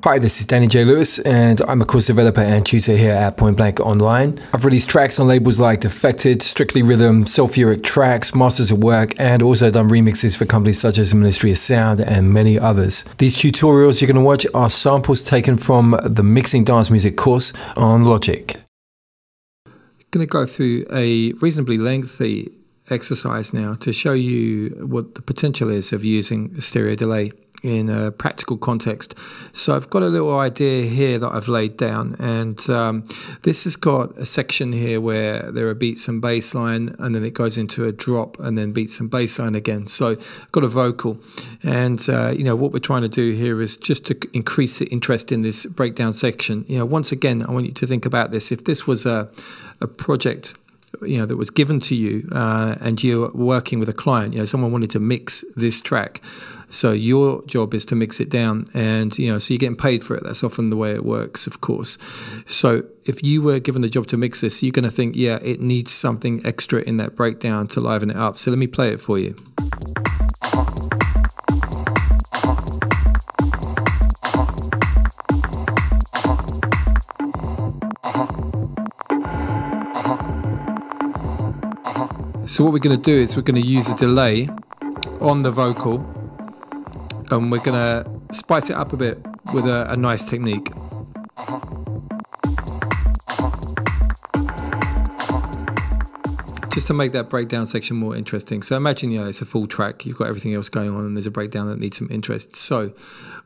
Hi, this is Danny J. Lewis, and I'm a course developer and tutor here at Point Blank Online. I've released tracks on labels like Defected, Strictly Rhythm, Sulfuric Tracks, Masters of Work, and also done remixes for companies such as Ministry of Sound and many others. These tutorials you're going to watch are samples taken from the Mixing Dance Music course on Logic. I'm going to go through a reasonably lengthy exercise now to show you what the potential is of using a stereo delay in a practical context. So I've got a little idea here that I've laid down, and this has got a section here where there are beats and bass line, and then it goes into a drop and then beats and bass line again. So I've got a vocal, and you know, what we're trying to do here is just to increase the interest in this breakdown section. You know, once again, I want you to think about this. If this was a project, you know, that was given to you and you're working with a client, you know, someone wanted to mix this track, so your job is to mix it down, and you know, so you're getting paid for it. That's often the way it works, of course. So if you were given the job to mix this, you're going to think, yeah, it needs something extra in that breakdown to liven it up. So let me play it for you. So what we're going to do is we're going to use a delay on the vocal, and we're going to spice it up a bit with a nice technique. Just to make that breakdown section more interesting. So imagine, you know, it's a full track, you've got everything else going on, and there's a breakdown that needs some interest. So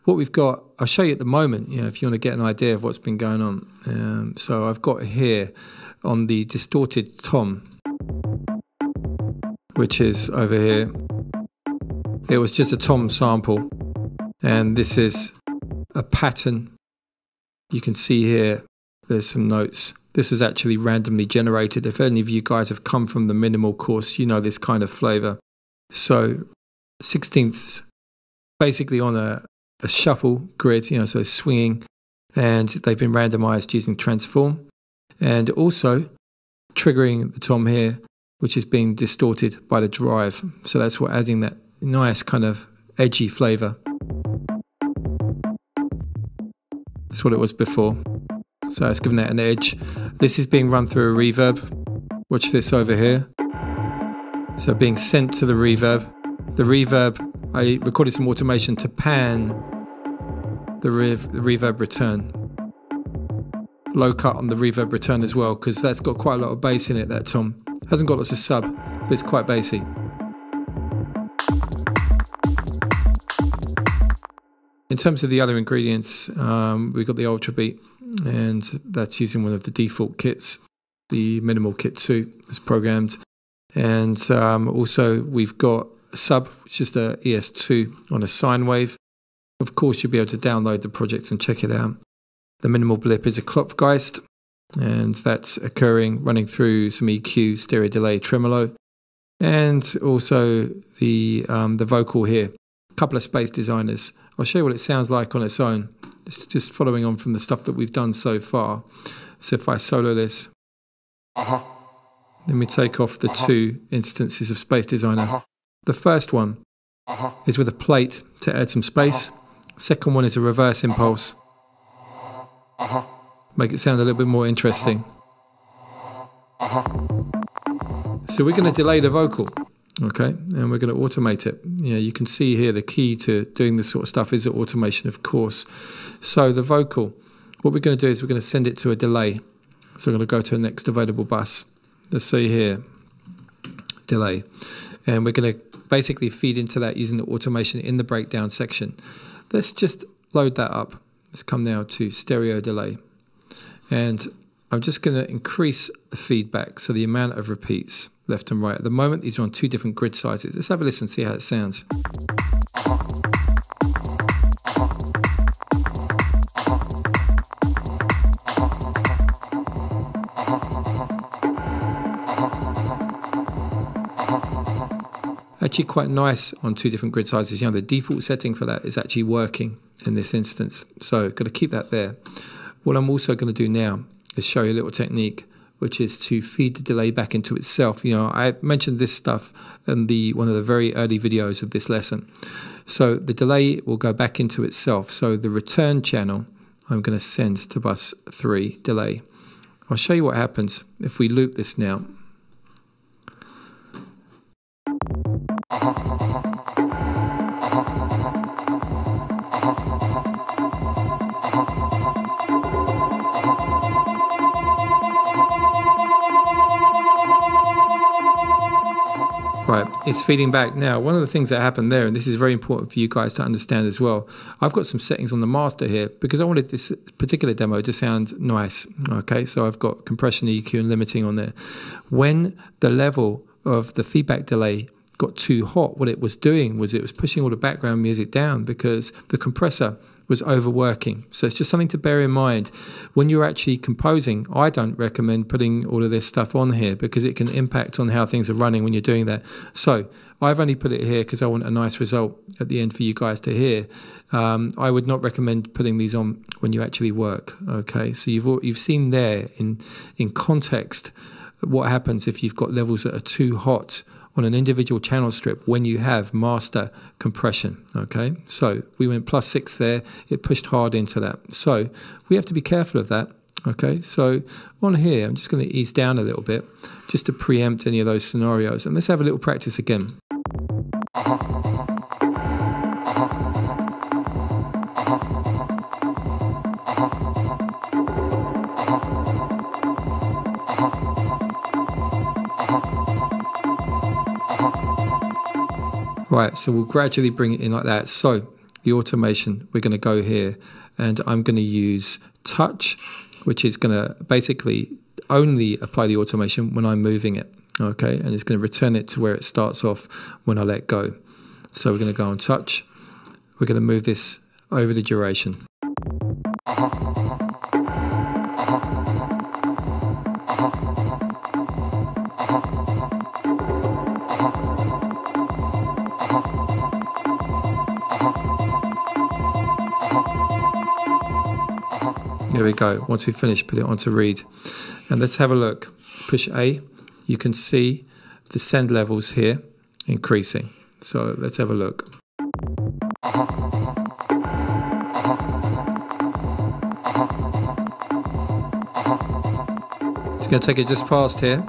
what we've got, I'll show you at the moment, you know, if you want to get an idea of what's been going on. So I've got here on the distorted tom, which is over here. It was just a tom sample, and this is a pattern. You can see here, there's some notes. This is actually randomly generated. If any of you guys have come from the minimal course, you know this kind of flavor. So 16ths, basically on a shuffle grid, you know, so swinging, and they've been randomized using transform, and also triggering the tom here, which is being distorted by the drive. So that's what adding that nice kind of edgy flavor. That's what it was before. So it's given that an edge. This is being run through a reverb. Watch this over here. So being sent to the reverb. The reverb, I recorded some automation to pan the reverb return. Low cut on the reverb return as well, because that's got quite a lot of bass in it, that tom. Hasn't got lots of sub, but it's quite bassy. In terms of the other ingredients, we've got the Ultra Beat, and that's using one of the default kits, the Minimal Kit 2 is programmed. And also we've got a sub, which is the ES2 on a sine wave. Of course, you'll be able to download the project and check it out. The Minimal Blip is a Klopfgeist, and that's running through some EQ, stereo delay, tremolo, and also the vocal here. A couple of space designers. I'll show you what it sounds like on its own. It's just following on from the stuff that we've done so far. So if I solo this, let me take off the two instances of space designer. The first one is with a plate to add some space. Second one is a reverse impulse. Make it sound a little bit more interesting. So we're going to delay the vocal, okay, and we're going to automate it. You know, you can see here the key to doing this sort of stuff is the automation, of course. So the vocal, what we're going to do is we're going to send it to a delay. So I'm going to go to the next available bus. Let's see here, delay, and we're going to basically feed into that using the automation in the breakdown section. Let's just load that up. Let's come now to stereo delay. And I'm just going to increase the feedback, so the amount of repeats left and right. At the moment, these are on two different grid sizes. Let's have a listen and see how it sounds. Actually quite nice on two different grid sizes. You know, the default setting for that is actually working in this instance. So got to keep that there. What I'm also going to do now is show you a little technique which is to feed the delay back into itself. You know, I mentioned this stuff in one of the very early videos of this lesson. So the delay will go back into itself. So the return channel, I'm going to send to bus 3 delay. I'll show you what happens if we loop this now. Right, it's feeding back. Now, one of the things that happened there, and this is very important for you guys to understand as well, I've got some settings on the master here because I wanted this particular demo to sound nice. Okay, so I've got compression, EQ, and limiting on there. When the level of the feedback delay got too hot, what it was doing was it was pushing all the background music down because the compressor was overworking. So it's just something to bear in mind. When you're actually composing, I don't recommend putting all of this stuff on here because it can impact on how things are running when you're doing that. So I've only put it here because I want a nice result at the end for you guys to hear. I would not recommend putting these on when you actually work. Okay, so you've seen there in context what happens if you've got levels that are too hot on an individual channel strip when you have master compression. Okay, so we went +6 there, it pushed hard into that. So we have to be careful of that. Okay, so on here, I'm just going to ease down a little bit just to preempt any of those scenarios. And let's have a little practice again. Right, so we'll gradually bring it in like that. So the automation, we're going to go here and I'm going to use touch, which is going to basically only apply the automation when I'm moving it. Okay, and it's going to return it to where it starts off when I let go. So we're going to go on touch. We're going to move this over the duration. There we go. Once we finish, put it onto read. And let's have a look. Push A. You can see the send levels here increasing. So let's have a look. It's going to take it just past here.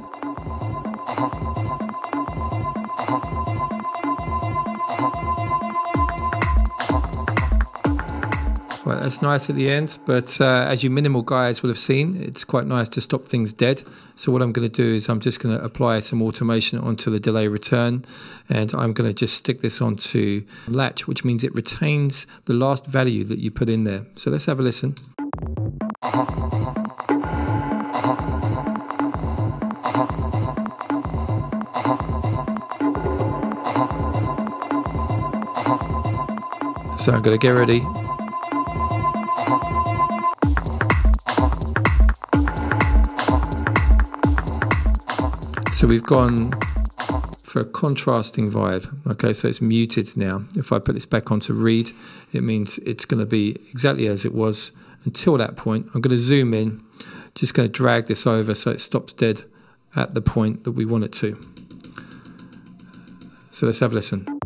Right, that's nice at the end, but as you minimal guys will have seen, it's quite nice to stop things dead. So what I'm going to do is I'm just going to apply some automation onto the delay return, and I'm going to just stick this onto latch, which means it retains the last value that you put in there. So let's have a listen. So I'm going to get ready. So we've gone for a contrasting vibe. Okay, so it's muted now. If I put this back onto read, it means it's going to be exactly as it was until that point. I'm going to zoom in, just going to drag this over so it stops dead at the point that we want it to. So let's have a listen.